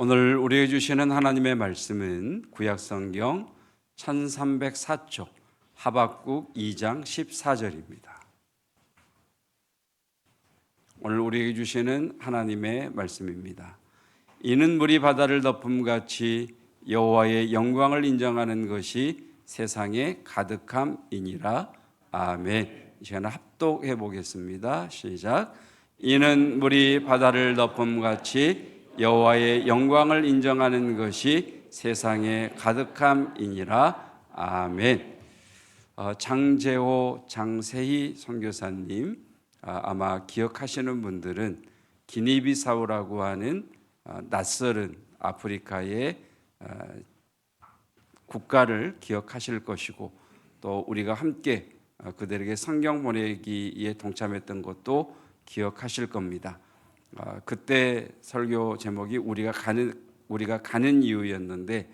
오늘 우리에게 주시는 하나님의 말씀은 구약성경 1304쪽 하박국 2장 14절입니다. 오늘 우리에게 주시는 하나님의 말씀입니다. 이는 물이 바다를 덮음같이 여호와의 영광을 인정하는 것이 세상에 가득함이니라. 아멘. 이 시간에 합독해 보겠습니다. 시작. 이는 물이 바다를 덮음같이 여호와의 영광을 인정하는 것이 세상에 가득함이니라. 아멘. 장재호 장세희 선교사님 아마 기억하시는 분들은 기니비사우라고 하는 낯설은 아프리카의 국가를 기억하실 것이고, 또 우리가 함께 그들에게 성경 보내기에 동참했던 것도 기억하실 겁니다. 그때 설교 제목이 우리가 가는 이유였는데,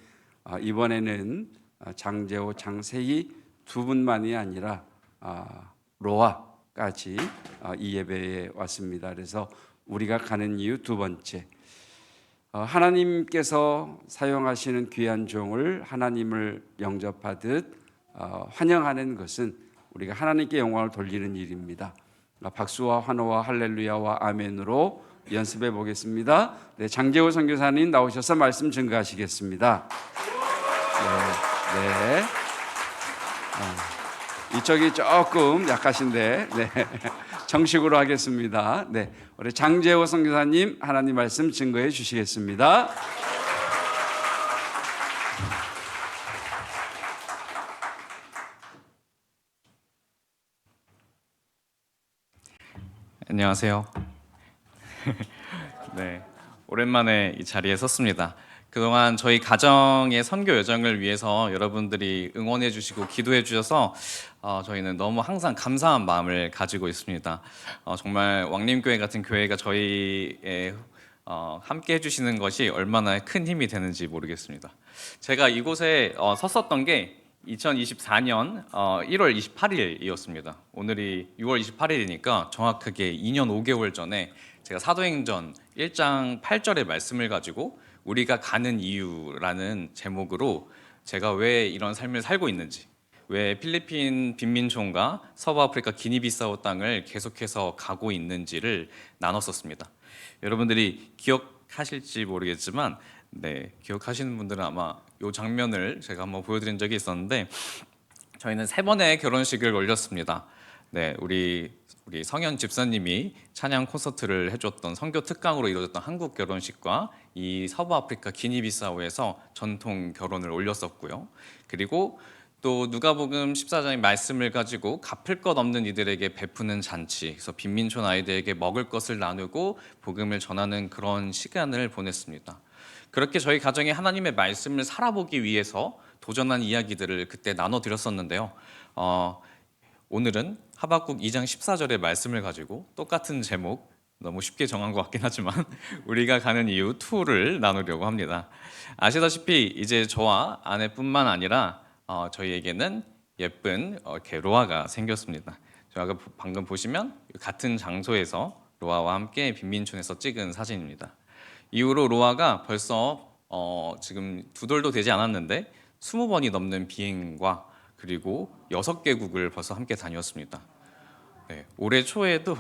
이번에는 장재호 장세희 두 분만이 아니라 로아까지 이 예배에 왔습니다. 그래서 우리가 가는 이유 두 번째, 하나님께서 사용하시는 귀한 종을 하나님을 영접하듯 환영하는 것은 우리가 하나님께 영광을 돌리는 일입니다. 박수와 환호와 할렐루야와 아멘으로 연습해 보겠습니다. 네, 장재호 선교사님 나오셔서 말씀 증거하시겠습니다. 네. 이쪽이 조금 약하신데, 네. 정식으로 하겠습니다. 네, 우리 장재호 선교사님 하나님 말씀 증거해 주시겠습니다. 안녕하세요. 네, 오랜만에 이 자리에 섰습니다. 그동안 저희 가정의 선교 여정을 위해서 여러분들이 응원해 주시고 기도해 주셔서 저희는 너무 항상 감사한 마음을 가지고 있습니다. 정말 왕림교회 같은 교회가 저희의 함께 해주시는 것이 얼마나 큰 힘이 되는지 모르겠습니다. 제가 이곳에 섰었던 게 2024년 1월 28일이었습니다. 오늘이 6월 28일이니까 정확하게 2년 5개월 전에 제가 사도행전 1장 8절의 말씀을 가지고 우리가 가는 이유라는 제목으로 제가 왜 이런 삶을 살고 있는지, 왜 필리핀 빈민촌과 서부아프리카 기니비사우 땅을 계속해서 가고 있는지를 나눴었습니다. 여러분들이 기억하실지 모르겠지만, 네, 기억하시는 분들은 아마 이 장면을 제가 한번 보여드린 적이 있었는데, 저희는 3번의 결혼식을 올렸습니다. 네, 우리 성현 집사님이 찬양 콘서트를 해줬던 선교 특강으로 이루어졌던 한국 결혼식과 이 서부아프리카 기니비사우에서 전통 결혼을 올렸었고요. 그리고 또 누가복음 14장의 말씀을 가지고 갚을 것 없는 이들에게 베푸는 잔치, 그래서 빈민촌 아이들에게 먹을 것을 나누고 복음을 전하는 그런 시간을 보냈습니다. 그렇게 저희 가정이 하나님의 말씀을 살아보기 위해서 도전한 이야기들을 그때 나눠드렸었는데요. 오늘은 하박국 2장 14절의 말씀을 가지고 똑같은 제목, 너무 쉽게 정한 것 같긴 하지만 우리가 가는 이유 2를 나누려고 합니다. 아시다시피 이제 저와 아내뿐만 아니라 저희에게는 예쁜 로아가 생겼습니다. 제가 방금 보시면 같은 장소에서 로아와 함께 빈민촌에서 찍은 사진입니다. 이후로 로아가 벌써 지금 2돌도 되지 않았는데 20번이 넘는 비행과 그리고 6개국을 벌써 함께 다녔습니다. 네, 올해 초에도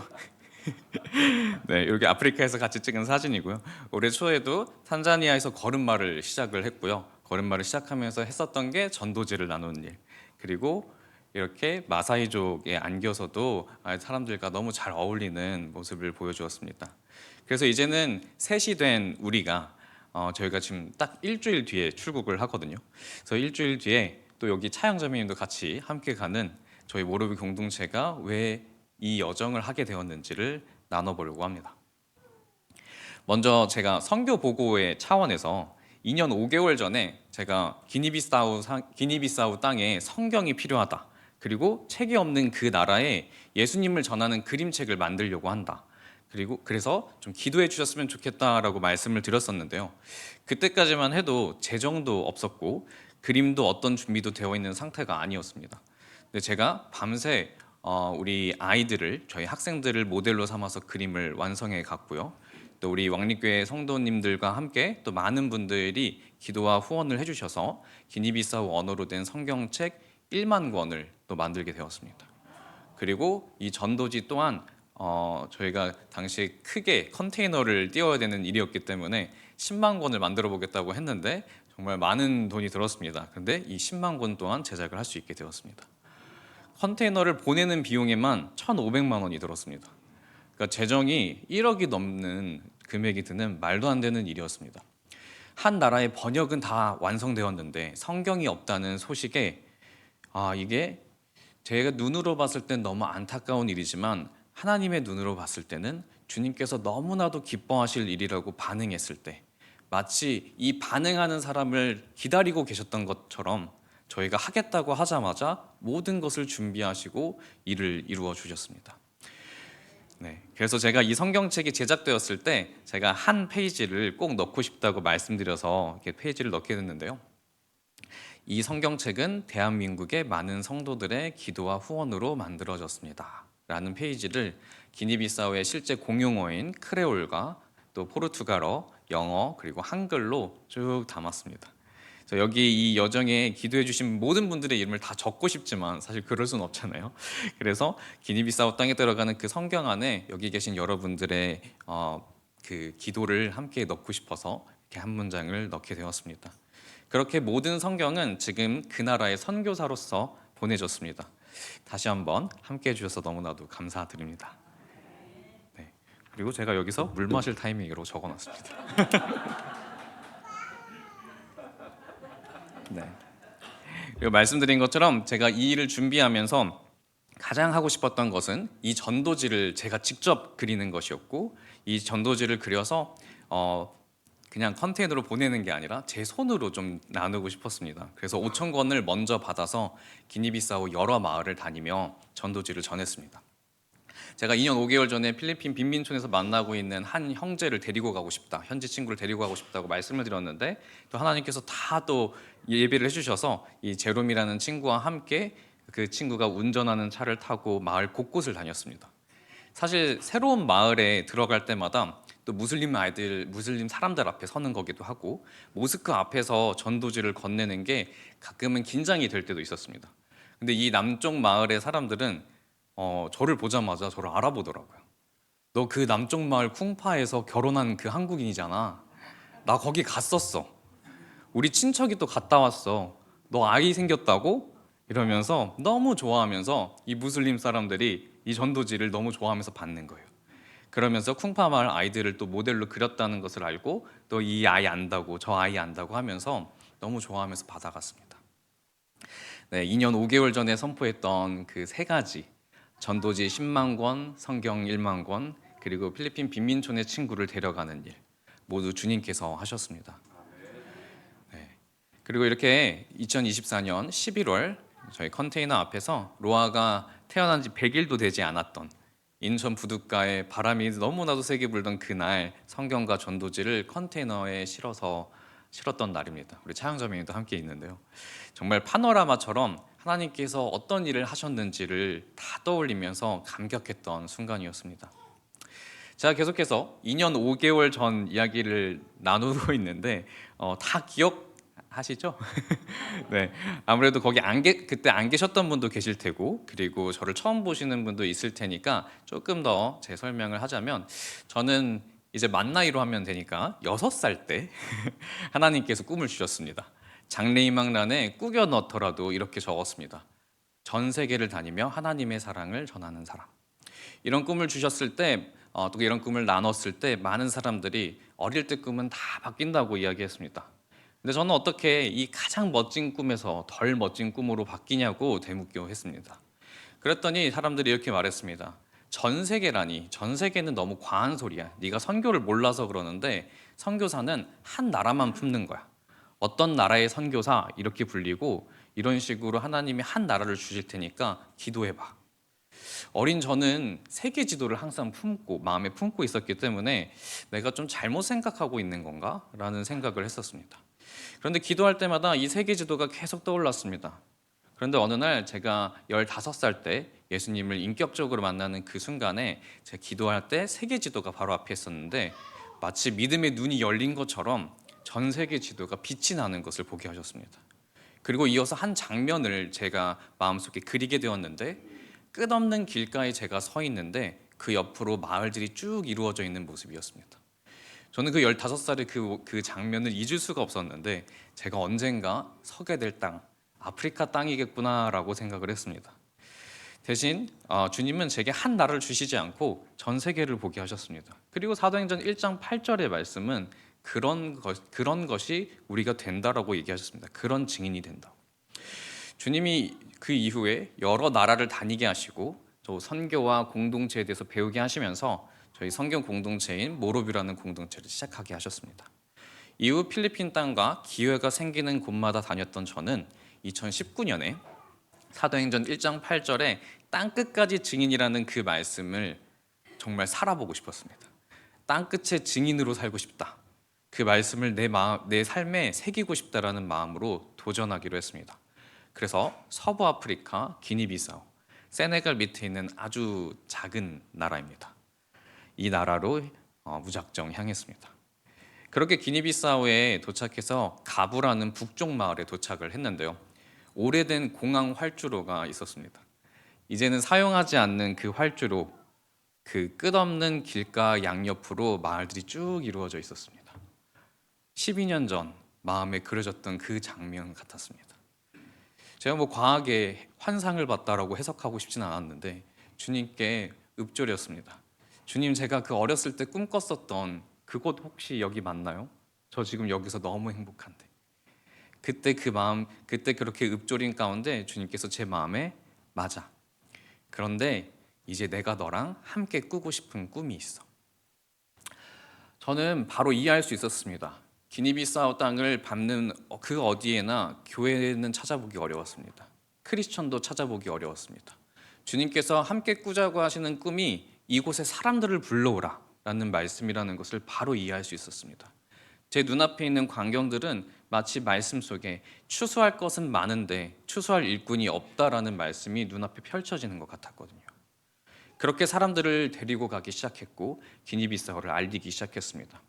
네, 여기 아프리카에서 같이 찍은 사진이고요. 올해 초에도 탄자니아에서 걸음마를 시작을 했고요. 걸음마를 시작하면서 했었던 게 전도지를 나누는 일, 그리고 이렇게 마사이족에 안겨서도 사람들과 너무 잘 어울리는 모습을 보여주었습니다. 그래서 이제는 셋이 된 우리가 저희가 지금 딱 일주일 뒤에 출국을 하거든요. 그래서 일주일 뒤에 또 여기 차영자매님도 같이 함께 가는 저희 모르비 공동체가 왜 이 여정을 하게 되었는지를 나눠보려고 합니다. 먼저 제가 선교 보고의 차원에서 2년 5개월 전에 제가 기니비사우 땅에 성경이 필요하다, 그리고 책이 없는 그 나라에 예수님을 전하는 그림책을 만들려고 한다, 그래서 좀 기도해 주셨으면 좋겠다라고 말씀을 드렸었는데요. 그때까지만 해도 재정도 없었고 그림도 어떤 준비도 되어 있는 상태가 아니었습니다. 근데 제가 밤새 우리 아이들을, 저희 학생들을 모델로 삼아서 그림을 완성해 갔고요. 또 우리 왕립교회 성도님들과 함께 또 많은 분들이 기도와 후원을 해주셔서 기니비사우 언어로 된 성경책 1만 권을 또 만들게 되었습니다. 그리고 이 전도지 또한 저희가 당시 크게 컨테이너를 띄워야 되는 일이었기 때문에 10만 권을 만들어 보겠다고 했는데 정말 많은 돈이 들었습니다. 근데 이 10만 권 또한 제작을 할 수 있게 되었습니다. 컨테이너를 보내는 비용에만 1,500만 원이 들었습니다. 그러니까 재정이 1억이 넘는 금액이 드는 말도 안 되는 일이었습니다. 한 나라의 번역은 다 완성되었는데 성경이 없다는 소식에 이게 제가 눈으로 봤을 땐 너무 안타까운 일이지만 하나님의 눈으로 봤을 때는 주님께서 너무나도 기뻐하실 일이라고 반응했을 때 마치 이 반응하는 사람을 기다리고 계셨던 것처럼 저희가 하겠다고 하자마자 모든 것을 준비하시고 일을 이루어 주셨습니다. 네, 그래서 제가 이 성경책이 제작되었을 때 제가 한 페이지를 꼭 넣고 싶다고 말씀드려서 이렇게 페이지를 넣게 됐는데요. 이 성경책은 대한민국의 많은 성도들의 기도와 후원으로 만들어졌습니다. 라는 페이지를 기니비사우의 실제 공용어인 크레올과 또 포르투갈어, 영어 그리고 한글로 쭉 담았습니다. 그래서 여기 이 여정에 기도해 주신 모든 분들의 이름을 다 적고 싶지만 사실 그럴 수는 없잖아요. 그래서 기니비사우 땅에 들어가는 그 성경 안에 여기 계신 여러분들의 그 기도를 함께 넣고 싶어서 이렇게 한 문장을 넣게 되었습니다. 그렇게 모든 성경은 지금 그 나라의 선교사로서 보내졌습니다. 다시 한번 함께 해주셔서 너무나도 감사드립니다. 네. 그리고 제가 여기서 물 마실 타이밍으로 적어놨습니다. 네. 그리고 말씀드린 것처럼 제가 이 일을 준비하면서 가장 하고 싶었던 것은 이 전도지를 제가 직접 그리는 것이었고 이 전도지를 그려서 그냥 컨테이너로 보내는 게 아니라 제 손으로 좀 나누고 싶었습니다. 그래서 5천 권을 먼저 받아서 기니비사우 여러 마을을 다니며 전도지를 전했습니다. 제가 2년 5개월 전에 필리핀 빈민촌에서 만나고 있는 한 형제를 데리고 가고 싶다, 현지 친구를 데리고 가고 싶다고 말씀을 드렸는데 또 하나님께서 다 또 예비를 해주셔서 이 제롬이라는 친구와 함께 그 친구가 운전하는 차를 타고 마을 곳곳을 다녔습니다. 사실 새로운 마을에 들어갈 때마다 또 무슬림 사람들 앞에 서는 거기도 하고 모스크 앞에서 전도지를 건네는 게 가끔은 긴장이 될 때도 있었습니다. 근데 이 남쪽 마을의 사람들은 저를 보자마자 저를 알아보더라고요. 너 그 남쪽 마을 쿵파에서 결혼한 그 한국인이잖아. 나 거기 갔었어. 우리 친척이 또 갔다 왔어. 너 아이 생겼다고? 이러면서 너무 좋아하면서 이 무슬림 사람들이 이 전도지를 너무 좋아하면서 받는 거예요. 그러면서 쿵파 마을 아이들을 또 모델로 그렸다는 것을 알고 또 이 아이 안다고 저 아이 안다고 하면서 너무 좋아하면서 받아갔습니다. 네, 2년 5개월 전에 선포했던 그 세 가지 전도지 10만 권, 성경 1만 권, 그리고 필리핀 빈민촌의 친구를 데려가는 일 모두 주님께서 하셨습니다. 네. 그리고 이렇게 2024년 11월 저희 컨테이너 앞에서 로아가 태어난 지 100일도 되지 않았던 인천 부둣가에 바람이 너무나도 세게 불던 그날 성경과 전도지를 컨테이너에 실었던 날입니다. 우리 차영자매님도 함께 있는데요. 정말 파노라마처럼 하나님께서 어떤 일을 하셨는지를 다 떠올리면서 감격했던 순간이었습니다. 제가 계속해서 2년 5개월 전 이야기를 나누고 있는데 다 기억하시죠? 네, 아무래도 거기 그때 안 계셨던 분도 계실 테고 그리고 저를 처음 보시는 분도 있을 테니까 조금 더 제 설명을 하자면 저는 이제 만 나이로 하면 되니까 6살 때 하나님께서 꿈을 주셨습니다. 장래희망란에 꾸겨 넣더라도 이렇게 적었습니다. 전 세계를 다니며 하나님의 사랑을 전하는 사람. 이런 꿈을 주셨을 때 또 이런 꿈을 나눴을 때 많은 사람들이 어릴 때 꿈은 다 바뀐다고 이야기했습니다. 근데 저는 어떻게 이 가장 멋진 꿈에서 덜 멋진 꿈으로 바뀌냐고 되묻기했습니다. 그랬더니 사람들이 이렇게 말했습니다. 전 세계라니, 전 세계는 너무 과한 소리야. 네가 선교를 몰라서 그러는데 선교사는 한 나라만 품는 거야. 어떤 나라의 선교사 이렇게 불리고 이런 식으로 하나님이 한 나라를 주실 테니까 기도해봐. 어린 저는 세계 지도를 항상 마음에 품고 있었기 때문에 내가 좀 잘못 생각하고 있는 건가? 라는 생각을 했었습니다. 그런데 기도할 때마다 이 세계 지도가 계속 떠올랐습니다. 그런데 어느 날 제가 15살 때 예수님을 인격적으로 만나는 그 순간에 제가 기도할 때 세계 지도가 바로 앞에 있었는데 마치 믿음의 눈이 열린 것처럼 전 세계 지도가 빛이 나는 것을 보게 하셨습니다. 그리고 이어서 한 장면을 제가 마음속에 그리게 되었는데, 끝없는 길가에 제가 서 있는데 그 옆으로 마을들이 쭉 이루어져 있는 모습이었습니다. 저는 그 15살의 그 장면을 잊을 수가 없었는데, 제가 언젠가 서게 될 땅, 아프리카 땅이겠구나라고 생각을 했습니다. 대신 주님은 제게 한 나라를 주시지 않고 전 세계를 보게 하셨습니다. 그리고 사도행전 1장 8절의 말씀은 그런 것이 우리가 된다라고 얘기하셨습니다. 그런 증인이 된다. 주님이 그 이후에 여러 나라를 다니게 하시고 저 선교와 공동체에 대해서 배우게 하시면서 저희 성경 공동체인 모로뷰라는 공동체를 시작하게 하셨습니다. 이후 필리핀 땅과 기회가 생기는 곳마다 다녔던 저는 2019년에 사도행전 1장 8절에 땅끝까지 증인이라는 그 말씀을 정말 살아보고 싶었습니다. 땅끝의 증인으로 살고 싶다. 그 말씀을 내 삶에 새기고 싶다라는 마음으로 도전하기로 했습니다. 그래서 서부 아프리카 기니비사우, 세네갈 밑에 있는 아주 작은 나라입니다. 이 나라로 무작정 향했습니다. 그렇게 기니비사우에 도착해서 가부라는 북쪽 마을에 도착을 했는데요. 오래된 공항 활주로가 있었습니다. 이제는 사용하지 않는 그 활주로, 그 끝없는 길가 양옆으로 마을들이 쭉 이루어져 있었습니다. 12년 전 마음에 그려졌던 그 장면 같았습니다. 제가 과하게 환상을 봤다라고 해석하고 싶진 않았는데 주님께 읊조렸습니다. 주님, 제가 그 어렸을 때 꿈꿨었던 그곳 혹시 여기 맞나요? 저 지금 여기서 너무 행복한데. 그때 그렇게 읊조린 가운데 주님께서 제 마음에 맞아. 그런데 이제 내가 너랑 함께 꾸고 싶은 꿈이 있어. 저는 바로 이해할 수 있었습니다. 기니비사우 땅을 밟는 그 어디에나 교회는 찾아보기 어려웠습니다. 크리스천도 찾아보기 어려웠습니다. 주님께서 함께 꾸자고 하시는 꿈이 이곳에 사람들을 불러오라 라는 말씀이라는 것을 바로 이해할 수 있었습니다. 제 눈앞에 있는 광경들은 마치 말씀 속에 추수할 것은 많은데 추수할 일꾼이 없다라는 말씀이 눈앞에 펼쳐지는 것 같았거든요. 그렇게 사람들을 데리고 가기 시작했고 기니비사우를 알리기 시작했습니다.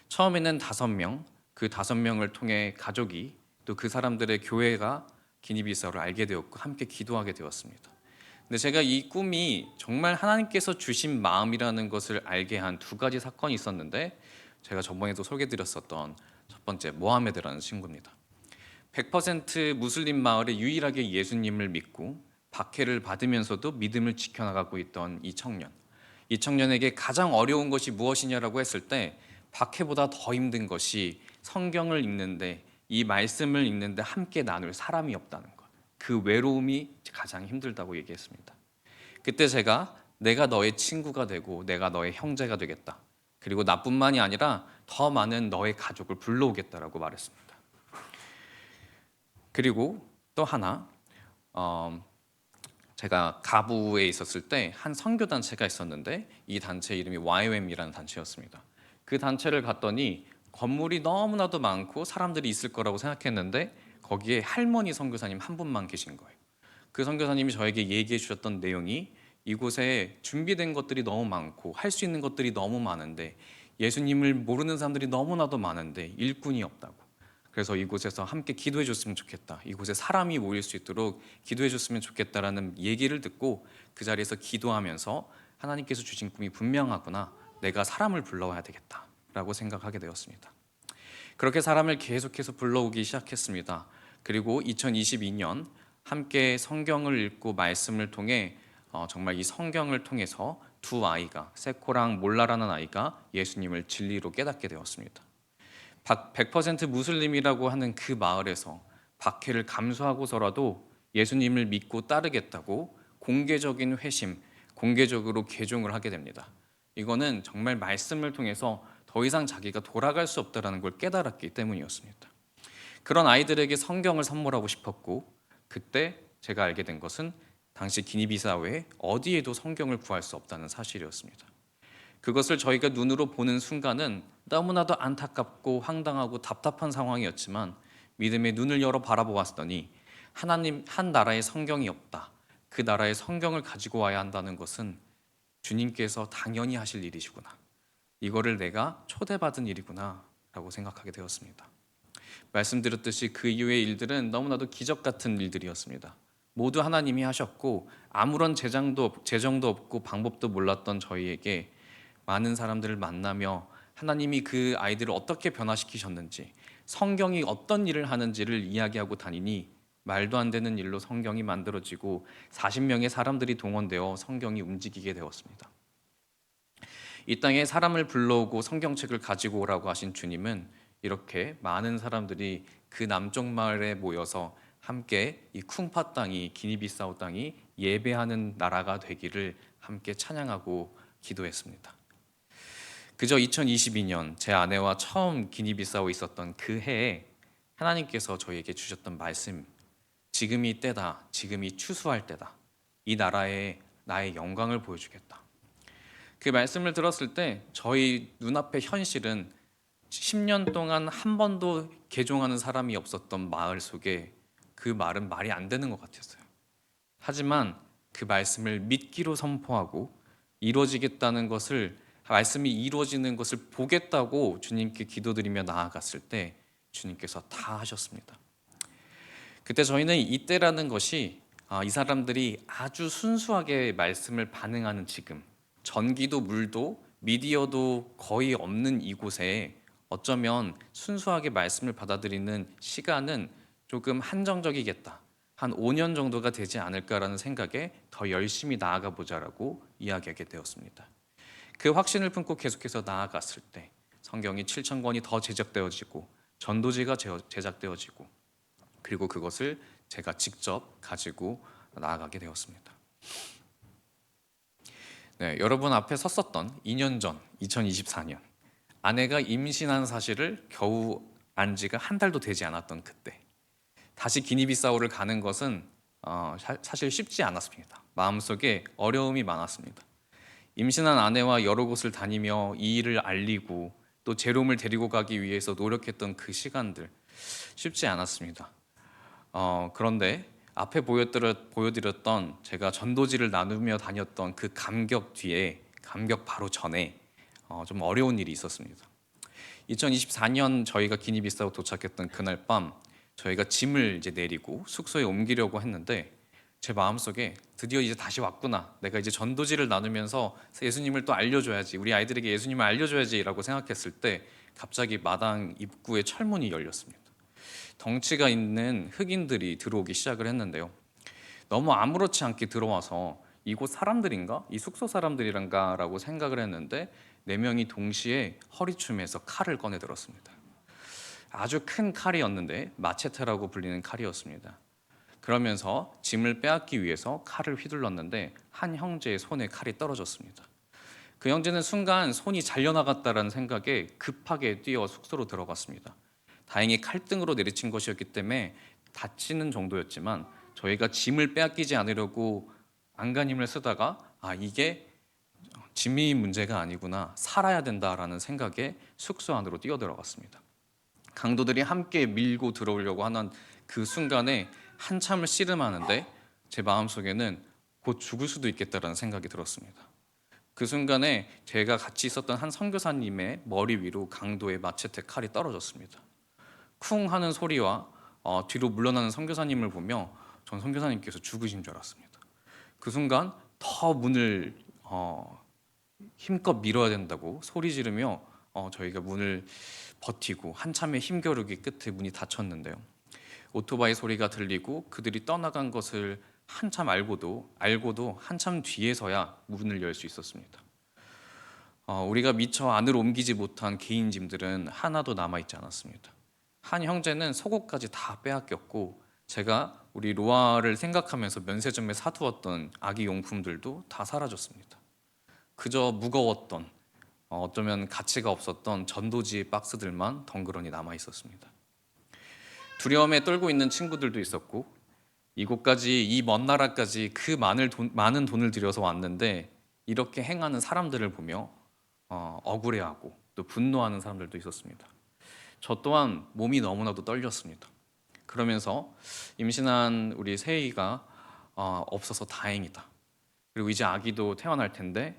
처음에는 5명, 그 5명을 통해 가족이 또 그 사람들의 교회가 기니비사우를 알게 되었고 함께 기도하게 되었습니다. 근데 제가 이 꿈이 정말 하나님께서 주신 마음이라는 것을 알게 한 2가지 사건이 있었는데, 제가 저번에도 소개드렸었던 첫 번째 모하메드라는 친구입니다. 100% 무슬림 마을에 유일하게 예수님을 믿고 박해를 받으면서도 믿음을 지켜나가고 있던 이 청년에게 가장 어려운 것이 무엇이냐라고 했을 때 박해보다 더 힘든 것이 성경을 읽는데, 이 말씀을 읽는데 함께 나눌 사람이 없다는 것, 그 외로움이 가장 힘들다고 얘기했습니다. 그때 제가 내가 너의 친구가 되고 내가 너의 형제가 되겠다, 그리고 나뿐만이 아니라 더 많은 너의 가족을 불러오겠다라고 말했습니다. 그리고 또 하나, 제가 가부에 있었을 때 한 선교 단체가 있었는데 이 단체 이름이 YOM이라는 단체였습니다. 그 단체를 갔더니 건물이 너무나도 많고 사람들이 있을 거라고 생각했는데 거기에 할머니 선교사님 한 분만 계신 거예요. 그 선교사님이 저에게 얘기해 주셨던 내용이, 이곳에 준비된 것들이 너무 많고 할 수 있는 것들이 너무 많은데 예수님을 모르는 사람들이 너무나도 많은데 일꾼이 없다고. 그래서 이곳에서 함께 기도해 줬으면 좋겠다, 이곳에 사람이 모일 수 있도록 기도해 줬으면 좋겠다라는 얘기를 듣고 그 자리에서 기도하면서 하나님께서 주신 꿈이 분명하구나, 내가 사람을 불러와야 되겠다라고 생각하게 되었습니다. 그렇게 사람을 계속해서 불러오기 시작했습니다. 그리고 2022년 함께 성경을 읽고 말씀을 통해 정말 이 성경을 통해서 2아이가, 세코랑 몰라라는 아이가 예수님을 진리로 깨닫게 되었습니다. 100% 무슬림이라고 하는 그 마을에서 박해를 감수하고서라도 예수님을 믿고 따르겠다고 공개적인 회심, 공개적으로 개종을 하게 됩니다. 이거는 정말 말씀을 통해서 더 이상 자기가 돌아갈 수 없다는 걸 깨달았기 때문이었습니다. 그런 아이들에게 성경을 선물하고 싶었고, 그때 제가 알게 된 것은 당시 기니비사우에 어디에도 성경을 구할 수 없다는 사실이었습니다. 그것을 저희가 눈으로 보는 순간은 너무나도 안타깝고 황당하고 답답한 상황이었지만, 믿음의 눈을 열어 바라보았더니 하나님 한 나라에 성경이 없다, 그 나라에 성경을 가지고 와야 한다는 것은 주님께서 당연히 하실 일이시구나, 이거를 내가 초대받은 일이구나 라고 생각하게 되었습니다. 말씀드렸듯이 그 이후의 일들은 너무나도 기적 같은 일들이었습니다. 모두 하나님이 하셨고 아무런 재정도 없고 방법도 몰랐던 저희에게 많은 사람들을 만나며 하나님이 그 아이들을 어떻게 변화시키셨는지, 성경이 어떤 일을 하는지를 이야기하고 다니니 말도 안 되는 일로 성경이 만들어지고 40명의 사람들이 동원되어 성경이 움직이게 되었습니다. 이 땅에 사람을 불러오고 성경책을 가지고 오라고 하신 주님은 이렇게 많은 사람들이 그 남쪽 마을에 모여서 함께 이 쿵파 땅이, 기니비사우 땅이 예배하는 나라가 되기를 함께 찬양하고 기도했습니다. 그저 2022년 제 아내와 처음 기니비사우에 있었던 그 해에 하나님께서 저희에게 주셨던 말씀, 지금이 때다, 지금이 추수할 때다, 이 나라에 나의 영광을 보여주겠다. 그 말씀을 들었을 때 저희 눈앞의 현실은 10년 동안 한 번도 개종하는 사람이 없었던 마을 속에 그 말은 말이 안 되는 것 같았어요. 하지만 그 말씀을 믿기로 선포하고 이루어지겠다는 것을, 말씀이 이루어지는 것을 보겠다고 주님께 기도드리며 나아갔을 때 주님께서 다 하셨습니다. 그때 저희는 이때라는 것이 이 사람들이 아주 순수하게 말씀을 반응하는 지금, 전기도 물도 미디어도 거의 없는 이곳에 어쩌면 순수하게 말씀을 받아들이는 시간은 조금 한정적이겠다, 한 5년 정도가 되지 않을까라는 생각에 더 열심히 나아가 보자라고 이야기하게 되었습니다. 그 확신을 품고 계속해서 나아갔을 때 성경이 7,000권이 더 제작되어지고 전도지가 제작되어지고, 그리고 그것을 제가 직접 가지고 나아가게 되었습니다. 네, 여러분 앞에 섰었던 2년 전 2024년 아내가 임신한 사실을 겨우 안 지가 한 달도 되지 않았던 그때 다시 기니비사우를 가는 것은 사실 쉽지 않았습니다. 마음속에 어려움이 많았습니다. 임신한 아내와 여러 곳을 다니며 이 일을 알리고 또 제롬을 데리고 가기 위해서 노력했던 그 시간들 쉽지 않았습니다. 그런데 앞에 보여드렸던 제가 전도지를 나누며 다녔던 그 감격 뒤에, 감격 바로 전에 좀 어려운 일이 있었습니다. 2024년 저희가 기니비사우 도착했던 그날 밤 저희가 짐을 이제 내리고 숙소에 옮기려고 했는데 제 마음속에 드디어 이제 다시 왔구나, 내가 이제 전도지를 나누면서 예수님을 또 알려줘야지, 우리 아이들에게 예수님을 알려줘야지라고 생각했을 때 갑자기 마당 입구에 철문이 열렸습니다. 덩치가 있는 흑인들이 들어오기 시작을 했는데요. 너무 아무렇지 않게 들어와서 이곳 사람들인가? 이 숙소 사람들이란가? 라고 생각을 했는데 4명이 동시에 허리춤에서 칼을 꺼내 들었습니다. 아주 큰 칼이었는데 마체테라고 불리는 칼이었습니다. 그러면서 짐을 빼앗기 위해서 칼을 휘둘렀는데 한 형제의 손에 칼이 떨어졌습니다. 그 형제는 순간 손이 잘려나갔다라는 생각에 급하게 뛰어 숙소로 들어갔습니다. 다행히 칼등으로 내리친 것이었기 때문에 다치는 정도였지만 저희가 짐을 빼앗기지 않으려고 안간힘을 쓰다가 이게 짐이 문제가 아니구나, 살아야 된다라는 생각에 숙소 안으로 뛰어들어갔습니다. 강도들이 함께 밀고 들어오려고 하는 그 순간에 한참을 씨름하는데 제 마음속에는 곧 죽을 수도 있겠다라는 생각이 들었습니다. 그 순간에 제가 같이 있었던 한 선교사님의 머리 위로 강도의 마체테 칼이 떨어졌습니다. 쿵 하는 소리와 뒤로 물러나는 선교사님을 보며 전 선교사님께서 죽으신 줄 알았습니다. 그 순간 더 문을 힘껏 밀어야 된다고 소리 지르며 저희가 문을 버티고 한참의 힘겨루기 끝에 문이 닫혔는데요. 오토바이 소리가 들리고 그들이 떠나간 것을 한참 알고도 한참 뒤에서야 문을 열 수 있었습니다. 우리가 미처 안으로 옮기지 못한 개인 짐들은 하나도 남아있지 않았습니다. 한 형제는 속옷까지 다 빼앗겼고 제가 우리 로아를 생각하면서 면세점에 사두었던 아기 용품들도 다 사라졌습니다. 그저 무거웠던, 어쩌면 가치가 없었던 전도지의 박스들만 덩그러니 남아 있었습니다. 두려움에 떨고 있는 친구들도 있었고 이곳까지, 이 먼 나라까지 그 많은 돈을 들여서 왔는데 이렇게 행하는 사람들을 보며 억울해하고 또 분노하는 사람들도 있었습니다. 저 또한 몸이 너무나도 떨렸습니다. 그러면서 임신한 우리 세희가 없어서 다행이다. 그리고 이제 아기도 태어날 텐데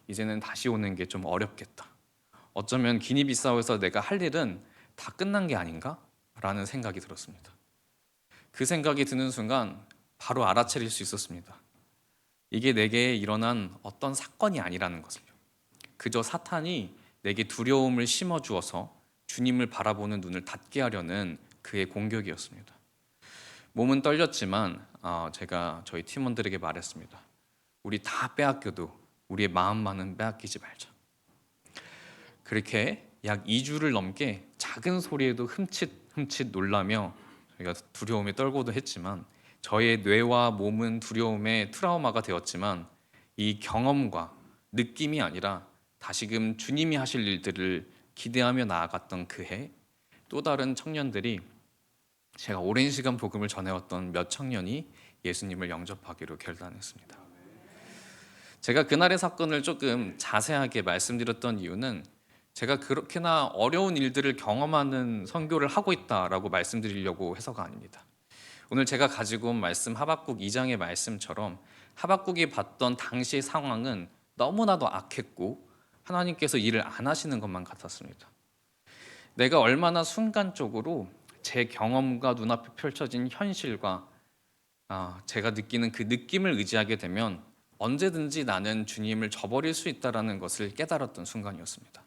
이제는 다시 오는 게 좀 어렵겠다. 어쩌면 기니비사우에서 내가 할 일은 다 끝난 게 아닌가? 라는 생각이 들었습니다. 그 생각이 드는 순간 바로 알아차릴 수 있었습니다. 이게 내게 일어난 어떤 사건이 아니라는 것을요. 그저 사탄이 내게 두려움을 심어주어서 주님을 바라보는 눈을 닫게 하려는 그의 공격이었습니다. 몸은 떨렸지만 제가 저희 팀원들에게 말했습니다. 우리 다 빼앗겨도 우리의 마음만은 빼앗기지 말자. 그렇게 약 2주를 넘게 작은 소리에도 흠칫 놀라며 저희가 두려움에 떨고도 했지만 저의 뇌와 몸은 두려움의 트라우마가 되었지만 이 경험과 느낌이 아니라 다시금 주님이 하실 일들을 기대하며 나아갔던 그해 또 다른 청년들이 제가 오랜 시간 복음을 전해왔던 몇 청년이 예수님을 영접하기로 결단했습니다. 제가 그날의 사건을 조금 자세하게 말씀드렸던 이유는 제가 그렇게나 어려운 일들을 경험하는 선교를 하고 있다라고 말씀드리려고 해서가 아닙니다. 오늘 제가 가지고 온 말씀 하박국 2장의 말씀처럼 하박국이 봤던 당시의 상황은 너무나도 악했고 하나님께서 일을 안 하시는 것만 같았습니다. 내가 얼마나 순간적으로 제 경험과 눈앞에 펼쳐진 현실과 제가 느끼는 그 느낌을 의지하게 되면 언제든지 나는 주님을 저버릴 수 있다는 것을 깨달았던 순간이었습니다.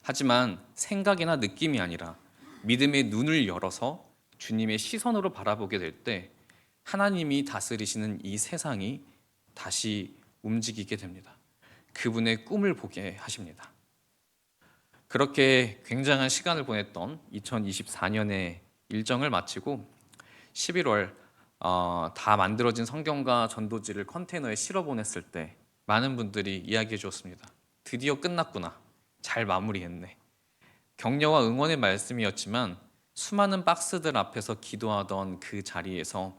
하지만 생각이나 느낌이 아니라 믿음의 눈을 열어서 주님의 시선으로 바라보게 될 때 하나님이 다스리시는 이 세상이 다시 움직이게 됩니다. 그분의 꿈을 보게 하십니다. 그렇게 굉장한 시간을 보냈던 2024년의 일정을 마치고 11월 다 만들어진 성경과 전도지를 컨테이너에 실어 보냈을 때 많은 분들이 이야기해 주었습니다. 드디어 끝났구나. 잘 마무리했네. 격려와 응원의 말씀이었지만 수많은 박스들 앞에서 기도하던 그 자리에서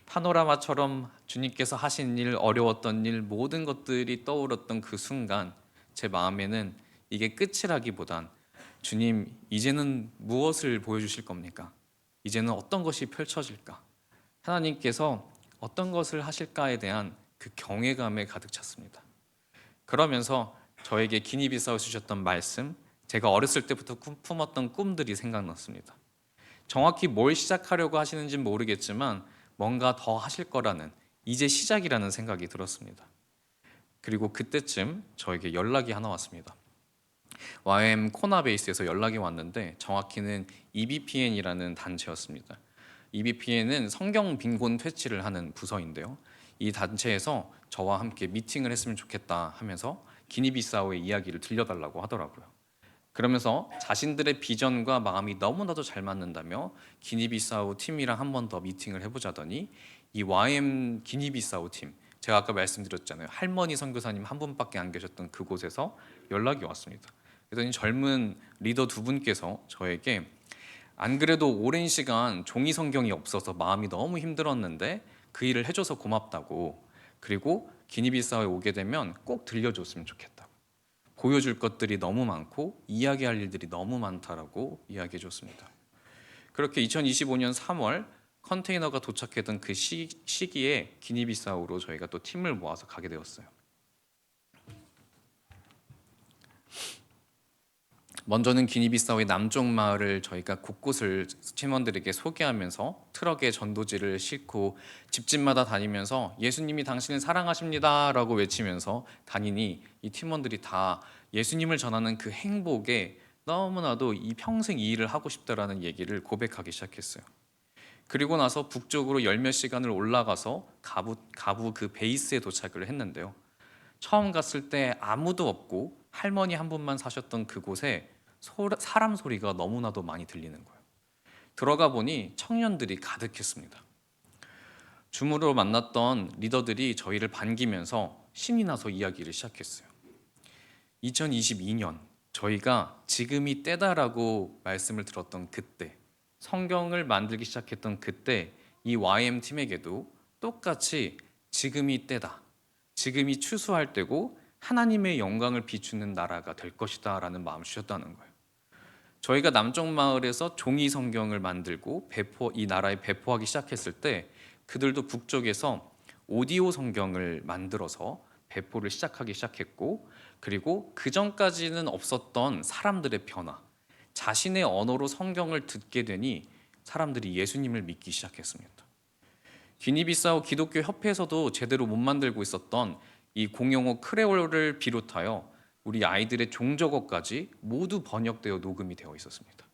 파노라마처럼 주님께서 하신 일, 어려웠던 일, 모든 것들이 떠올랐던 그 순간 제 마음에는 이게 끝이라기보단 주님, 이제는 무엇을 보여주실 겁니까? 이제는 어떤 것이 펼쳐질까? 하나님께서 어떤 것을 하실까에 대한 그 경외감에 가득 찼습니다. 그러면서 저에게 기니비사에 주셨던 말씀, 제가 어렸을 때부터 품었던 꿈들이 생각났습니다. 정확히 뭘 시작하려고 하시는지는 모르겠지만 뭔가 더 하실 거라는, 이제 시작이라는 생각이 들었습니다. 그리고 그때쯤 저에게 연락이 하나 왔습니다. YM 코나베이스에서 연락이 왔는데 정확히는 EBPN이라는 단체였습니다. EBPN은 성경 빈곤 퇴치를 하는 부서인데요. 이 단체에서 저와 함께 미팅을 했으면 좋겠다 하면서 기니비사우의 이야기를 들려달라고 하더라고요. 그러면서 자신들의 비전과 마음이 너무나도 잘 맞는다며 기니비사우 팀이랑 한 번 더 미팅을 해보자더니 이 YM 기니비사우 팀, 제가 아까 말씀드렸잖아요. 할머니 선교사님 한 분밖에 안 계셨던 그곳에서 연락이 왔습니다. 그랬더니 젊은 리더 두 분께서 저에게 안 그래도 오랜 시간 종이 성경이 없어서 마음이 너무 힘들었는데 그 일을 해줘서 고맙다고, 그리고 기니비사우에 오게 되면 꼭 들려줬으면 좋겠다고, 보여줄 것들이 너무 많고 이야기할 일들이 너무 많다라고 이야기해 줬습니다. 그렇게 2025년 3월 컨테이너가 도착했던 그 시기에 기니비사우로 저희가 또 팀을 모아서 가게 되었어요. 먼저는 기니비사우의 남쪽 마을을 저희가 곳곳을 팀원들에게 소개하면서 트럭에 전도지를 싣고 집집마다 다니면서 예수님이 당신을 사랑하십니다라고 외치면서 다니니 이 팀원들이 다 예수님을 전하는 그 행복에 너무나도 이 평생 이 일을 하고 싶다라는 얘기를 고백하기 시작했어요. 그리고 나서 북쪽으로 열 몇 시간을 올라가서 가부 그 베이스에 도착을 했는데요. 처음 갔을 때 아무도 없고 할머니 한 분만 사셨던 그곳에 사람 소리가 너무나도 많이 들리는 거예요. 들어가 보니 청년들이 가득했습니다. 줌으로 만났던 리더들이 저희를 반기면서 신이 나서 이야기를 시작했어요. 2022년 저희가 지금이 때다라고 말씀을 들었던 그때, 성경을 만들기 시작했던 그때 이 YM 팀에게도 똑같이 지금이 때다, 지금이 추수할 때고 하나님의 영광을 비추는 나라가 될 것이다 라는 마음을 주셨다는 거예요. 저희가 남쪽 마을에서 종이 성경을 만들고 이 나라에 배포하기 시작했을 때 그들도 북쪽에서 오디오 성경을 만들어서 배포를 시작하기 시작했고, 그리고 그 전까지는 없었던 사람들의 변화, 자신의 언어로 성경을 듣게 되니 사람들이 예수님을 믿기 시작했습니다. 기니비사우 기독교 협회에서도 제대로 못 만들고 있었던 이 공용어 크레올을 비롯하여 우리 아이들의 종적어까지 모두 번역되어 녹음이 되어 있었습니다.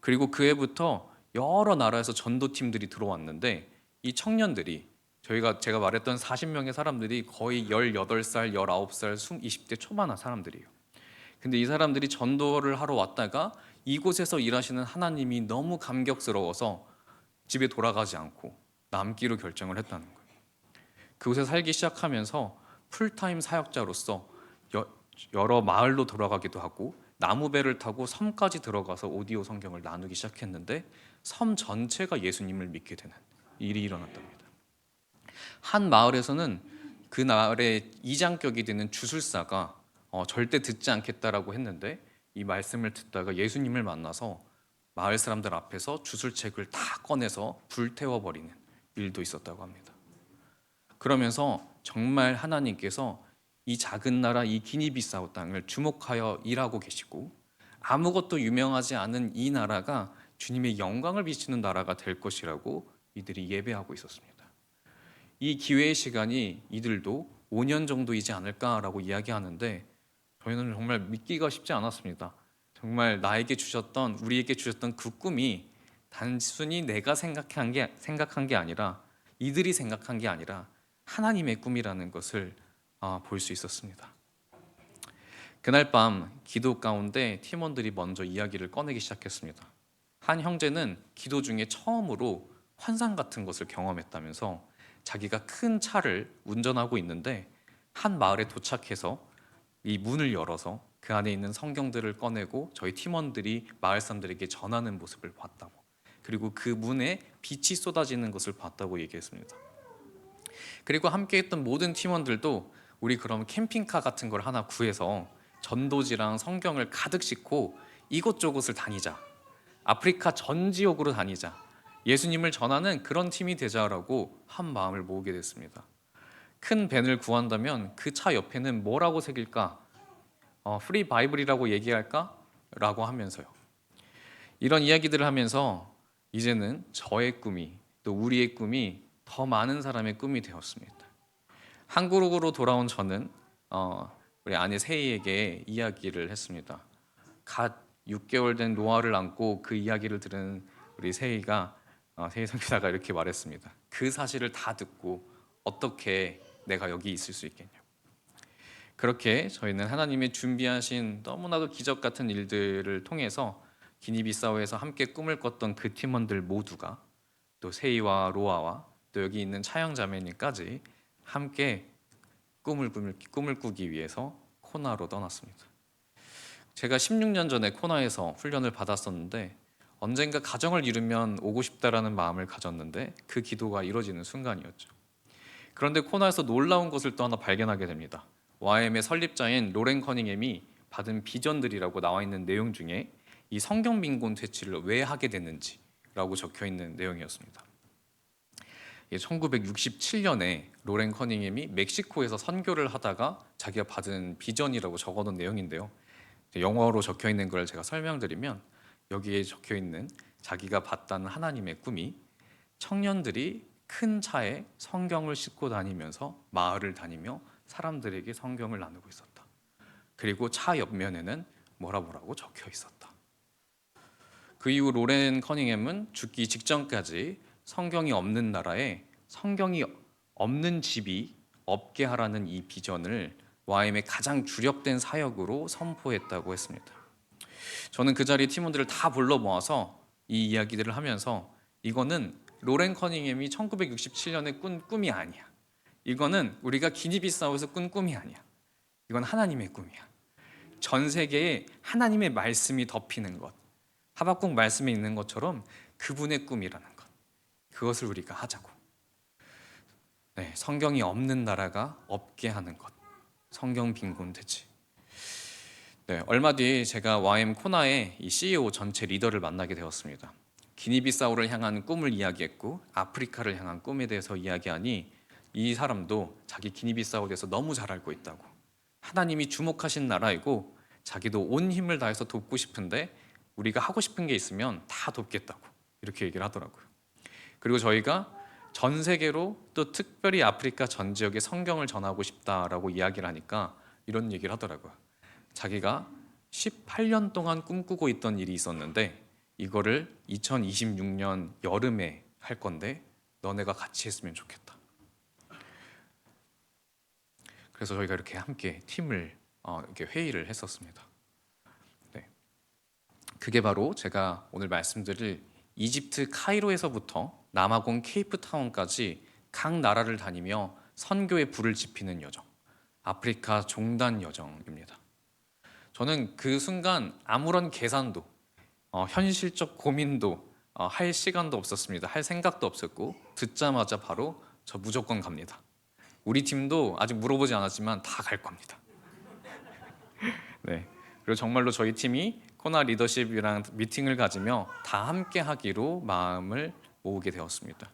그리고 그 해부터 여러 나라에서 전도팀들이 들어왔는데 이 청년들이 제가 말했던 40명의 사람들이 거의 18살, 19살, 20대 초반의 사람들이에요. 근데 이 사람들이 전도를 하러 왔다가 이곳에서 일하시는 하나님이 너무 감격스러워서 집에 돌아가지 않고 남기로 결정을 했다는 거예요. 그곳에 살기 시작하면서 풀타임 사역자로서 여러 마을로 돌아가기도 하고 나무배를 타고 섬까지 들어가서 오디오 성경을 나누기 시작했는데 섬 전체가 예수님을 믿게 되는 일이 일어났답니다. 한 마을에서는 그 마을의 이장격이 되는 주술사가 절대 듣지 않겠다라고 했는데 이 말씀을 듣다가 예수님을 만나서 마을 사람들 앞에서 주술책을 다 꺼내서 불태워버리는 일도 있었다고 합니다. 그러면서 정말 하나님께서 이 작은 나라 이 기니비사우 땅을 주목하여 일하고 계시고 아무것도 유명하지 않은 이 나라가 주님의 영광을 비치는 나라가 될 것이라고 이들이 예배하고 있었습니다. 이 기회의 시간이 이들도 5년 정도이지 않을까라고 이야기하는데 저희는 정말 믿기가 쉽지 않았습니다. 정말 우리에게 주셨던 그 꿈이 단순히 내가 생각한 게 아니라 이들이 생각한 게 아니라 하나님의 꿈이라는 것을 볼 수 있었습니다. 그날 밤 기도 가운데 팀원들이 먼저 이야기를 꺼내기 시작했습니다. 한 형제는 기도 중에 처음으로 환상 같은 것을 경험했다면서 자기가 큰 차를 운전하고 있는데 한 마을에 도착해서 이 문을 열어서 그 안에 있는 성경들을 꺼내고 저희 팀원들이 마을 사람들에게 전하는 모습을 봤다고, 그리고 그 문에 빛이 쏟아지는 것을 봤다고 얘기했습니다. 그리고 함께했던 모든 팀원들도 우리 그럼 캠핑카 같은 걸 하나 구해서 전도지랑 성경을 가득 싣고 이곳저곳을 다니자, 아프리카 전 지역으로 다니자, 예수님을 전하는 그런 팀이 되자라고 한 마음을 모으게 됐습니다. 큰 밴을 구한다면 그 차 옆에는 뭐라고 새길까? 프리 바이블이라고 얘기할까? 라고 하면서요. 이런 이야기들을 하면서 이제는 저의 꿈이, 또 우리의 꿈이 더 많은 사람의 꿈이 되었습니다. 한국으로 돌아온 저는 우리 아내 세희에게 이야기를 했습니다. 갓 6개월 된 노아를 안고 그 이야기를 들은 우리 세희가 세희 선교사가 이렇게 말했습니다. 그 사실을 다 듣고 어떻게 내가 여기 있을 수 있겠냐고. 그렇게 저희는 하나님의 준비하신 너무나도 기적 같은 일들을 통해서 기니비사우에서 함께 꿈을 꿨던 그 팀원들 모두가, 또 세이와 로아와 또 여기 있는 차영자매님까지 함께 꿈을 꾸기 위해서 코나로 떠났습니다. 제가 16년 전에 코나에서 훈련을 받았었는데 언젠가 가정을 이루면 오고 싶다라는 마음을 가졌는데 그 기도가 이루어지는 순간이었죠. 그런데 코나에서 놀라운 것을 또 하나 발견하게 됩니다. YM의 설립자인 로렌 커닝햄이 받은 비전들이라고 나와 있는 내용 중에 이 성경 빈곤 퇴치를 왜 하게 됐는지라고 적혀 있는 내용이었습니다. 1967년에 로렌 커닝햄이 멕시코에서 선교를 하다가 자기가 받은 비전이라고 적어놓은 내용인데요. 영어로 적혀 있는 걸 제가 설명드리면 여기에 적혀 있는 자기가 봤다는 하나님의 꿈이 청년들이 큰 차에 성경을 싣고 다니면서 마을을 다니며 사람들에게 성경을 나누고 있었다. 그리고 차 옆면에는 뭐라고 적혀 있었다. 그 이후 로렌 커닝햄은 죽기 직전까지 성경이 없는 나라에 성경이 없는 집이 없게 하라는 이 비전을 YM의 가장 주력된 사역으로 선포했다고 했습니다. 저는 그 자리에 팀원들을 다 불러 모아서 이 이야기들을 하면서 이거는 로렌 커닝햄이 1967년에 꾼 꿈이 아니야. 이거는 우리가 기니비사우에서 꾼 꿈이 아니야. 이건 하나님의 꿈이야. 전 세계에 하나님의 말씀이 덮이는 것, 하박국 말씀에 있는 것처럼 그분의 꿈이라는 것, 그것을 우리가 하자고. 네, 성경이 없는 나라가 없게 하는 것, 성경 빈곤 퇴치. 네, 얼마 뒤에 제가 YM 코나의 이 CEO 전체 리더를 만나게 되었습니다. 기니비사우를 향한 꿈을 이야기했고 아프리카를 향한 꿈에 대해서 이야기하니 이 사람도 자기 기니비사우에 대해서 너무 잘 알고 있다고, 하나님이 주목하신 나라이고 자기도 온 힘을 다해서 돕고 싶은데 우리가 하고 싶은 게 있으면 다 돕겠다고 이렇게 얘기를 하더라고요. 그리고 저희가 전 세계로 또 특별히 아프리카 전 지역에 성경을 전하고 싶다라고 이야기를 하니까 이런 얘기를 하더라고요. 자기가 18년 동안 꿈꾸고 있던 일이 있었는데 이거를 2026년 여름에 할 건데 너네가 같이 했으면 좋겠다. 그래서 저희가 이렇게 함께 팀을 이렇게 회의를 했었습니다. 네. 그게 바로 제가 오늘 말씀드릴 이집트 카이로에서부터 남아공 케이프타운까지 각 나라를 다니며 선교의 불을 지피는 여정, 아프리카 종단 여정입니다. 저는 그 순간 아무런 계산도, 현실적 고민도 할 시간도 없었습니다. 할 생각도 없었고 듣자마자 바로 저 무조건 갑니다. 우리 팀도 아직 물어보지 않았지만 다 갈 겁니다. 네. 그리고 정말로 저희 팀이 코나 리더십이랑 미팅을 가지며 다 함께 하기로 마음을 모으게 되었습니다.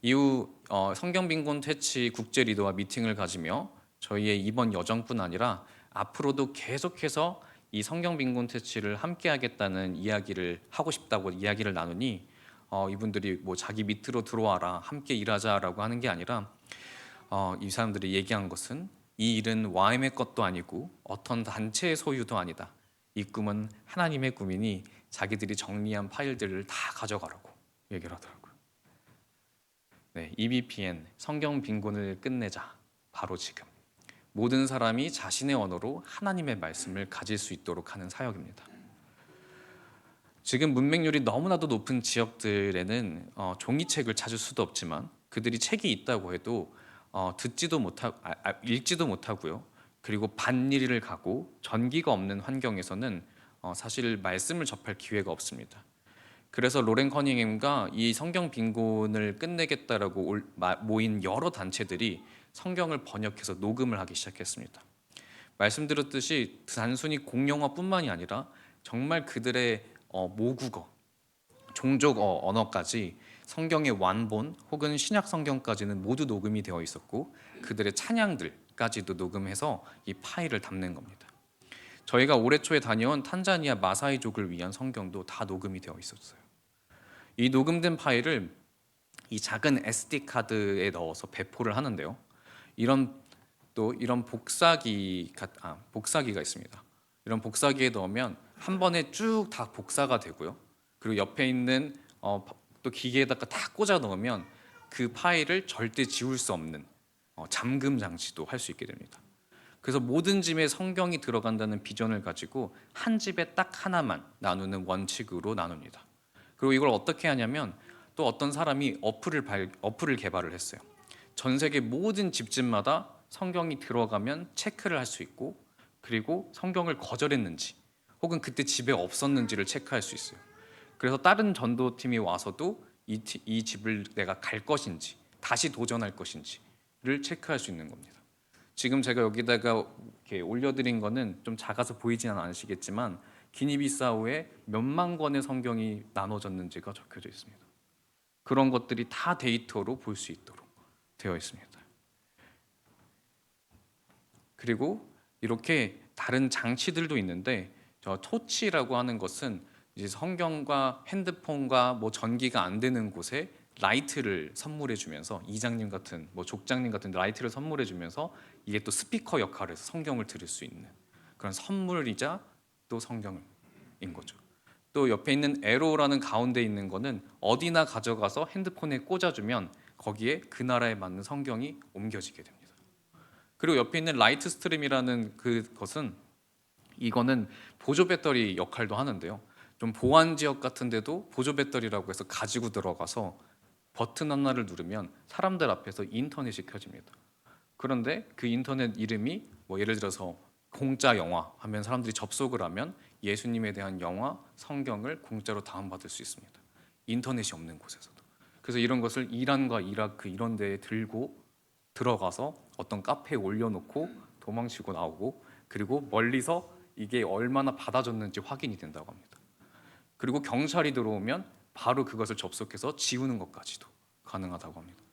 이후 성경 빈곤 퇴치 국제 리더와 미팅을 가지며 저희의 이번 여정뿐 아니라 앞으로도 계속해서 이 성경 빈곤 퇴치를 함께 하겠다는 이야기를 하고 싶다고 이야기를 나누니 이분들이 뭐 자기 밑으로 들어와라 함께 일하자라고 하는 게 아니라 이 사람들이 얘기한 것은 이 일은 YM의 것도 아니고 어떤 단체의 소유도 아니다. 이 꿈은 하나님의 꿈이니 자기들이 정리한 파일들을 다 가져가라고 얘기를 하더라고요. 네, EBPN 성경 빈곤을 끝내자. 바로 지금 모든 사람이 자신의 언어로 하나님의 말씀을 가질 수 있도록 하는 사역입니다. 지금 문맹률이 너무나도 높은 지역들에는 종이책을 찾을 수도 없지만 그들이 책이 있다고 해도 듣지도 못하고 읽지도 못하고요. 그리고 반일을 가고 전기가 없는 환경에서는 사실 말씀을 접할 기회가 없습니다. 그래서 로렌 커닝햄과 이 성경 빈곤을 끝내겠다라고 모인 여러 단체들이 성경을 번역해서 녹음을 하기 시작했습니다. 말씀드렸듯이 단순히 공용어뿐만이 아니라 정말 그들의 모국어, 종족 언어까지 성경의 완본 혹은 신약 성경까지는 모두 녹음이 되어 있었고 그들의 찬양들까지도 녹음해서 이 파일을 담는 겁니다. 저희가 올해 초에 다녀온 탄자니아 마사이족을 위한 성경도 다 녹음이 되어 있었어요. 이 녹음된 파일을 이 작은 SD 카드에 넣어서 배포를 하는데요. 이런 복사기가 있습니다. 이런 복사기에 넣으면 한 번에 쭉 다 복사가 되고요. 그리고 옆에 있는 또 기계에다가 다 꽂아 넣으면 그 파일을 절대 지울 수 없는 잠금 장치도 할 수 있게 됩니다. 그래서 모든 집에 성경이 들어간다는 비전을 가지고 한 집에 딱 하나만 나누는 원칙으로 나눕니다. 그리고 이걸 어떻게 하냐면 또 어떤 사람이 어플을 개발을 했어요. 전 세계 모든 집집마다 성경이 들어가면 체크를 할 수 있고 그리고 성경을 거절했는지 혹은 그때 집에 없었는지를 체크할 수 있어요. 그래서 다른 전도팀이 와서도 이 집을 내가 갈 것인지 다시 도전할 것인지를 체크할 수 있는 겁니다. 지금 제가 여기다가 이렇게 올려드린 거는 좀 작아서 보이지는 않으시겠지만 기니비사우에 몇만 권의 성경이 나눠졌는지가 적혀져 있습니다. 그런 것들이 다 데이터로 볼 수 있도록 되어 있습니다. 그리고 이렇게 다른 장치들도 있는데 저 토치라고 하는 것은 이제 성경과 핸드폰과 뭐 전기가 안 되는 곳에 라이트를 선물해 주면서 이장님 같은 뭐 족장님 같은 라이트를 선물해 주면서 이게 또 스피커 역할을 해서 성경을 들을 수 있는 그런 선물이자 또 성경인 거죠. 또 옆에 있는 에로라는 가운데 있는 거는 어디나 가져가서 핸드폰에 꽂아주면 거기에 그 나라에 맞는 성경이 옮겨지게 됩니다. 그리고 옆에 있는 라이트 스트림이라는 그것은 이거는 보조 배터리 역할도 하는데요. 좀 보안 지역 같은 데도 보조 배터리라고 해서 가지고 들어가서 버튼 하나를 누르면 사람들 앞에서 인터넷이 켜집니다. 그런데 그 인터넷 이름이 뭐 예를 들어서 공짜 영화 하면 사람들이 접속을 하면 예수님에 대한 영화, 성경을 공짜로 다운받을 수 있습니다. 인터넷이 없는 곳에서도. 그래서 이런 것을 이란과 이라크 이런 데에 들고 들어가서 어떤 카페에 올려놓고 도망치고 나오고 그리고 멀리서 이게 얼마나 받아줬는지 확인이 된다고 합니다. 그리고 경찰이 들어오면 바로 그것을 접속해서 지우는 것까지도 가능하다고 합니다.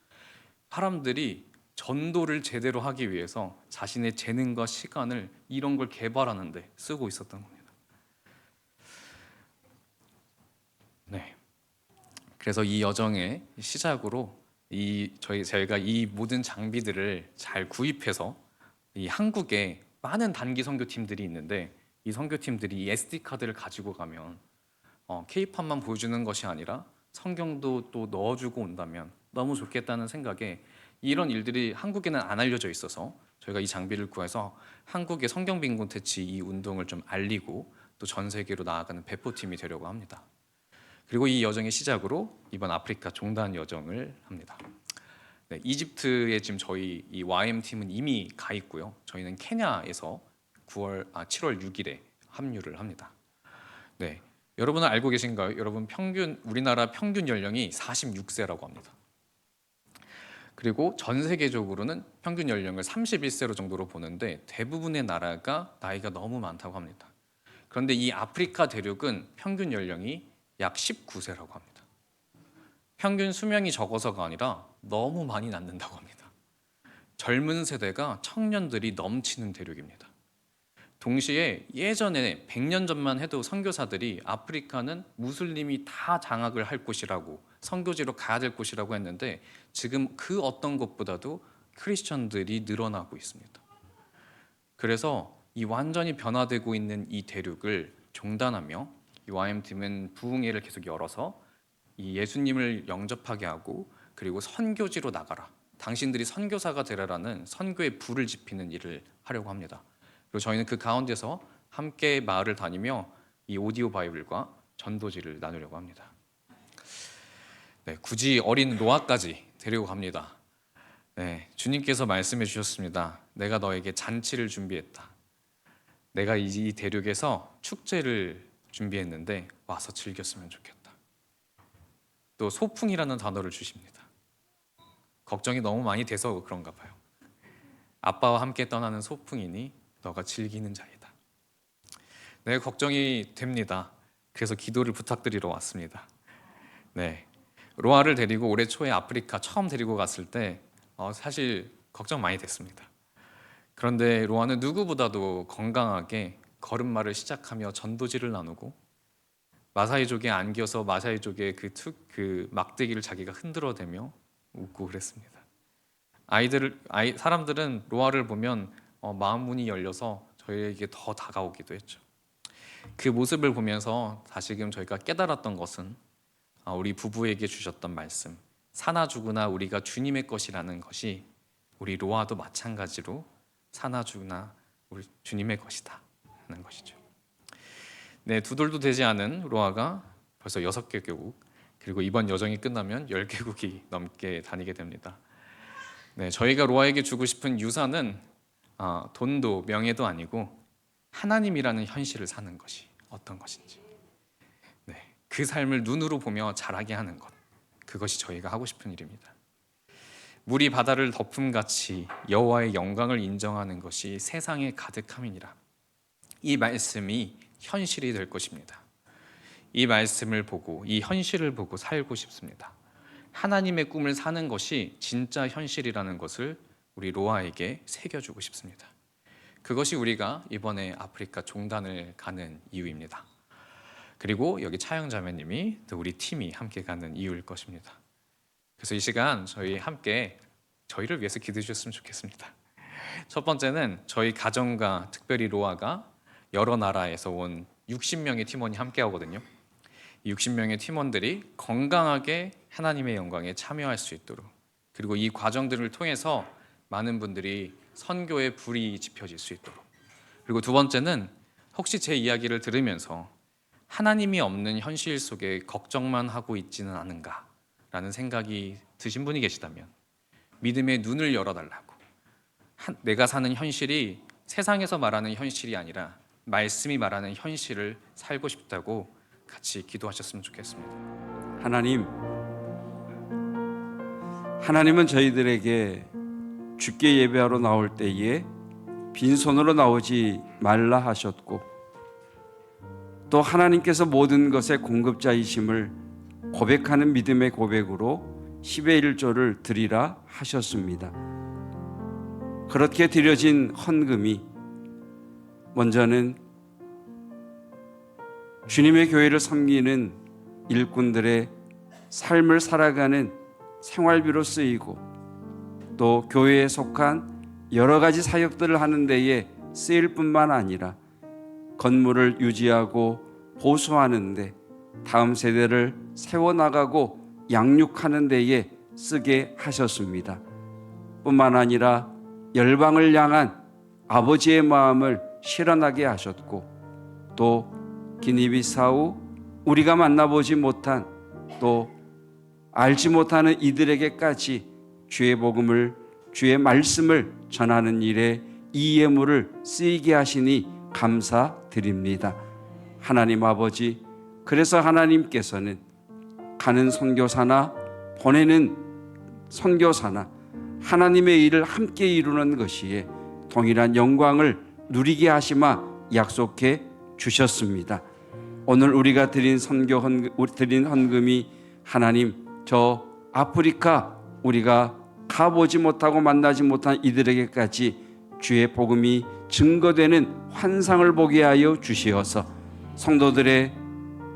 사람들이 전도를 제대로 하기 위해서 자신의 재능과 시간을 이런 걸 개발하는 데 쓰고 있었던 겁니다. 네. 그래서 이 여정의 시작으로 저희가 이 모든 장비들을 잘 구입해서 이 한국에 많은 단기 선교팀들이 있는데, 이 선교팀들이 이 SD 카드를 가지고 가면 K-팝만 보여주는 것이 아니라 성경도 또 넣어주고 온다면 너무 좋겠다는 생각에, 이런 일들이 한국에는 안 알려져 있어서 저희가 이 장비를 구해서 한국의 성경 빈곤 퇴치 이 운동을 좀 알리고 또 전 세계로 나아가는 배포팀이 되려고 합니다. 그리고 이 여정의 시작으로 이번 아프리카 종단 여정을 합니다. 네, 이집트에 지금 저희 이 YM팀은 이미 가 있고요. 저희는 케냐에서 7월 6일에 합류를 합니다. 네, 여러분은 알고 계신가요? 여러분, 우리나라 평균 연령이 46세라고 합니다. 그리고 전 세계적으로는 평균 연령을 31세로 정도로 보는데, 대부분의 나라가 나이가 너무 많다고 합니다. 그런데 이 아프리카 대륙은 평균 연령이 약 19세라고 합니다. 평균 수명이 적어서가 아니라 너무 많이 낳는다고 합니다. 젊은 세대가 청년들이 넘치는 대륙입니다. 동시에 예전에 100년 전만 해도 선교사들이 아프리카는 무슬림이 다 장악을 할 곳이라고, 선교지로 가야 될 곳이라고 했는데, 지금 그 어떤 곳보다도 크리스천들이 늘어나고 있습니다. 그래서 이 완전히 변화되고 있는 이 대륙을 종단하며 이 YM팀은 부흥회를 계속 열어서 이 예수님을 영접하게 하고, 그리고 선교지로 나가라, 당신들이 선교사가 되라라는 선교의 불을 지피는 일을 하려고 합니다. 그리고 저희는 그 가운데서 함께 마을을 다니며 이 오디오 바이블과 전도지를 나누려고 합니다. 네, 굳이 어린 노아까지 데리고 갑니다. 네, 주님께서 말씀해 주셨습니다. 내가 너에게 잔치를 준비했다. 내가 이 대륙에서 축제를 준비했는데 와서 즐겼으면 좋겠다. 또 소풍이라는 단어를 주십니다. 걱정이 너무 많이 돼서 그런가 봐요. 아빠와 함께 떠나는 소풍이니 너가 즐기는 자이다. 네, 걱정이 됩니다. 그래서 기도를 부탁드리러 왔습니다. 네, 로아를 데리고 올해 초에 아프리카 처음 데리고 갔을 때 사실 걱정 많이 됐습니다. 그런데 로아는 누구보다도 건강하게 걸음마를 시작하며 전도지를 나누고, 마사이족에 안겨서 마사이족의 그 막대기를 자기가 흔들어대며 웃고 그랬습니다. 사람들은 로아를 보면 마음 문이 열려서 저희에게 더 다가오기도 했죠. 그 모습을 보면서 다시금 저희가 깨달았던 것은, 우리 부부에게 주셨던 말씀, 사나 죽으나 우리가 주님의 것이라는 것이 우리 로아도 마찬가지로 사나 죽으나 우리 주님의 것이다 하는 것이죠. 네, 두 돌도 되지 않은 로아가 벌써 6개국, 그리고 이번 여정이 끝나면 10개국이 넘게 다니게 됩니다. 네, 저희가 로아에게 주고 싶은 유산은 돈도 명예도 아니고 하나님이라는 현실을 사는 것이 어떤 것인지, 네, 그 삶을 눈으로 보며 자라게 하는 것, 그것이 저희가 하고 싶은 일입니다. 물이 바다를 덮음같이 여호와의 영광을 인정하는 것이 세상에 가득함이니라. 이 말씀이 현실이 될 것입니다. 이 말씀을 보고, 이 현실을 보고 살고 싶습니다. 하나님의 꿈을 사는 것이 진짜 현실이라는 것을 우리 로아에게 새겨주고 싶습니다. 그것이 우리가 이번에 아프리카 종단을 가는 이유입니다. 그리고 여기 차영자매님이 또 우리 팀이 함께 가는 이유일 것입니다. 그래서 이 시간 저희 함께 저희를 위해서 기도해 주셨으면 좋겠습니다. 첫 번째는 저희 가정과 특별히 로아가 여러 나라에서 온 60명의 팀원이 함께 하거든요. 이 60명의 팀원들이 건강하게 하나님의 영광에 참여할 수 있도록, 그리고 이 과정들을 통해서 많은 분들이 선교의 불이 지펴질 수 있도록, 그리고 두 번째는 혹시 제 이야기를 들으면서 하나님이 없는 현실 속에 걱정만 하고 있지는 않은가 라는 생각이 드신 분이 계시다면 믿음의 눈을 열어달라고, 내가 사는 현실이 세상에서 말하는 현실이 아니라 말씀이 말하는 현실을 살고 싶다고 같이 기도하셨으면 좋겠습니다. 하나님은 저희들에게 주께 예배하러 나올 때에 빈손으로 나오지 말라 하셨고, 또 하나님께서 모든 것의 공급자이심을 고백하는 믿음의 고백으로 10의 1조를 드리라 하셨습니다. 그렇게 드려진 헌금이 먼저는 주님의 교회를 섬기는 일꾼들의 삶을 살아가는 생활비로 쓰이고, 또 교회에 속한 여러 가지 사역들을 하는 데에 쓰일 뿐만 아니라 건물을 유지하고 보수하는 데, 다음 세대를 세워나가고 양육하는 데에 쓰게 하셨습니다. 뿐만 아니라 열방을 향한 아버지의 마음을 실현하게 하셨고, 또 기니비사우 우리가 만나보지 못한, 또 알지 못하는 이들에게까지 주의 복음을, 주의 말씀을 전하는 일에 이 예물을 쓰이게 하시니 감사드립니다. 하나님 아버지, 그래서 하나님께서는 가는 선교사나 보내는 선교사나 하나님의 일을 함께 이루는 것이에 동일한 영광을 누리게 하시마 약속해 주셨습니다. 오늘 우리가 드린 드린 헌금이 하나님, 저 아프리카 우리가 가보지 못하고 만나지 못한 이들에게까지 주의 복음이 증거되는 환상을 보게 하여 주시어서 성도들의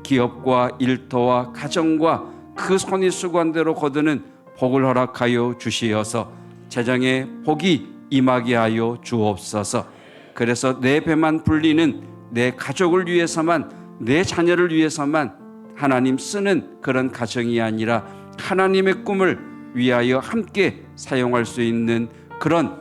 기업과 일터와 가정과 그 손이 수고한 대로 거두는 복을 허락하여 주시어서 재정에 복이 임하게 하여 주옵소서. 그래서 내 배만 불리는 내 가족을 위해서만, 내 자녀를 위해서만 하나님 쓰는 그런 가정이 아니라 하나님의 꿈을 위하여 함께 사용할 수 있는 그런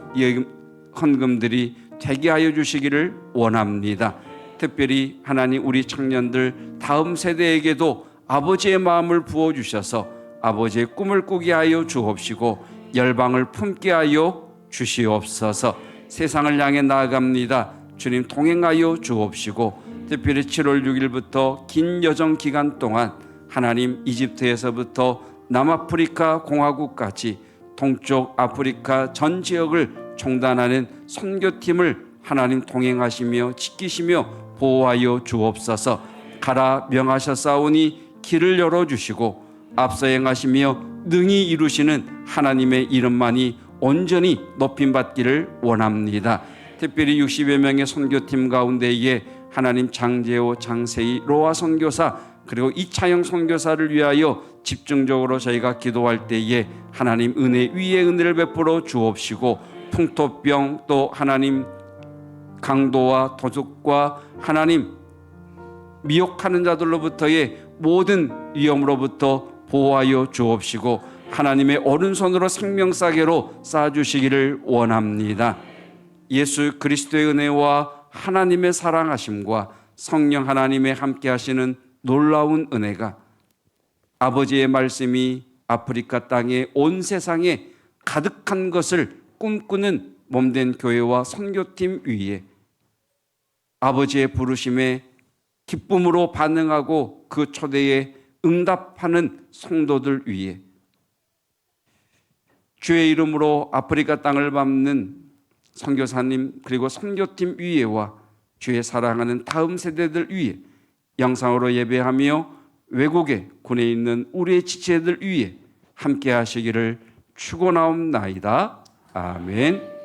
헌금들이 되게 하여 주시기를 원합니다. 특별히 하나님, 우리 청년들 다음 세대에게도 아버지의 마음을 부어주셔서 아버지의 꿈을 꾸게 하여 주옵시고 열방을 품게 하여 주시옵소서. 세상을 향해 나아갑니다. 주님 동행하여 주옵시고, 특별히 7월 6일부터 긴 여정 기간 동안 하나님, 이집트에서부터 남아프리카 공화국까지 동쪽 아프리카 전 지역을 총단하는 선교팀을 하나님 동행하시며 지키시며 보호하여 주옵소서. 가라 명하셨사오니 길을 열어주시고 앞서 행하시며 능히 이루시는 하나님의 이름만이 온전히 높임받기를 원합니다. 특별히 60여 명의 선교팀 가운데에 하나님 장재호, 장세희, 로아 선교사, 그리고 이차영 선교사를 위하여 집중적으로 저희가 기도할 때에 하나님 은혜 위에 은혜를 베풀어 주옵시고, 풍토병, 또 하나님 강도와 도둑과 하나님 미혹하는 자들로부터의 모든 위험으로부터 보호하여 주옵시고 하나님의 오른손으로 생명싸개로 쌓아주시기를 원합니다. 예수 그리스도의 은혜와 하나님의 사랑하심과 성령 하나님의 함께하시는 놀라운 은혜가, 아버지의 말씀이 아프리카 땅에 온 세상에 가득한 것을 꿈꾸는 몸된 교회와 선교팀 위에, 아버지의 부르심에 기쁨으로 반응하고 그 초대에 응답하는 성도들 위에, 주의 이름으로 아프리카 땅을 밟는 선교사님 그리고 선교팀 위에와 주의 사랑하는 다음 세대들 위에, 영상으로 예배하며 외국에 군에 있는 우리의 지체들 위에 함께 하시기를 축원하옵나이다. 아멘.